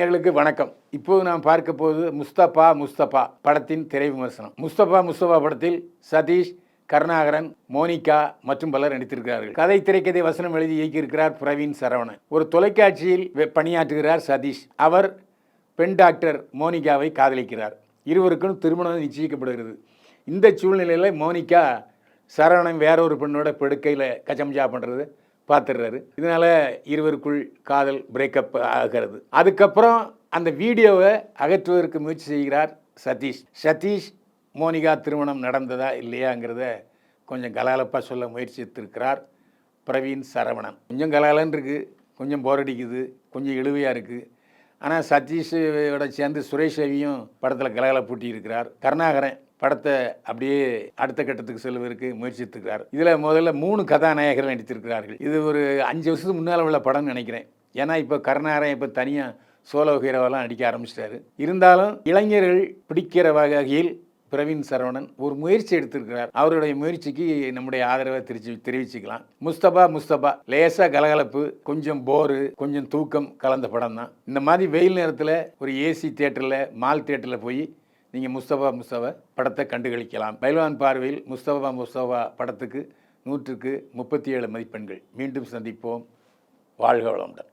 நேயர்களுக்கு வணக்கம். இப்போது நாம் பார்க்க போவது முஸ்தபா படத்தின் திரை விமர்சனம். முஸ்தபா படத்தில் சதீஷ், கருணாகரன், மோனிகா மற்றும் பலர் நடித்திருக்கிறார்கள். கதை, திரைக்கதை, வசனம் எழுதி இயக்கியிருக்கிறார் பிரவீன் சரவணன். ஒரு தொலைக்காட்சியில் பணியாற்றுகிறார் சதீஷ். அவர் பெண் டாக்டர் மோனிகாவை காதலிக்கிறார். இருவருக்கும் திருமணம் நிச்சயிக்கப்படுகிறது. இந்த சூழ்நிலையில் மோனிகா சரவணன் வேறொரு பெண்ணோட படுக்கையில் கச்சமஜா பண்ணுறது பார்த்துடுறாரு. இதனால் இருவருக்குள் காதல் பிரேக்கப் ஆகிறது. அதுக்கப்புறம் அந்த வீடியோவை அகற்றுவதற்கு முயற்சி செய்கிறார் சதீஷ். மோனிகா திருமணம் நடந்ததா இல்லையாங்கிறத கொஞ்சம் கலாலப்பாக சொல்ல முயற்சித்திருக்கிறார் பிரவீன் சரவணன். கொஞ்சம் கலாலன்னு இருக்குது, கொஞ்சம் போரடிக்குது, கொஞ்சம் இழுவையாக இருக்குது. ஆனால் சதீஷோட சேர்ந்து சுரேஷ் ரவியும் படத்தில் கலகலப்பூட்டி இருக்கிறார். கருணாகரன் படத்தை அப்படியே அடுத்த கட்டத்துக்கு செல்வதற்கு முயற்சித்திருக்கிறார். இதில் முதல்ல 3 கதாநாயகர்கள் நடித்திருக்கிறார்கள். இது ஒரு 5 வருஷத்துக்கு முன்னால் உள்ள படம்னு நினைக்கிறேன். ஏன்னா இப்போ கருணாகரன் இப்போ தனியாக சோலோ ஹீரோவெல்லாம் நடிக்க ஆரம்பிச்சிட்டாரு. இருந்தாலும் இளைஞர்கள் பிடிக்கிற வகையில் பிரவீன் சரவணன் ஒரு முயற்சி எடுத்திருக்கிறார். அவருடைய முயற்சிக்கு நம்முடைய ஆதரவை தெரிவிச்சுக்கலாம். முஸ்தபா லேசாக கலகலப்பு, கொஞ்சம் போரு, கொஞ்சம் தூக்கம் கலந்த படம் தான். இந்த மாதிரி வெயில் நேரத்தில் ஒரு ஏசி தியேட்டரில், மால் தியேட்டரில் போய் நீங்கள் முஸ்தபா படத்தை கண்டுகளிக்கலாம். பைல்வான் பார்வையில் முஸ்தபா படத்துக்கு 100க்கு 37 மதிப்பெண்கள். மீண்டும் சந்திப்போம். வாழ்க வளமுடன்.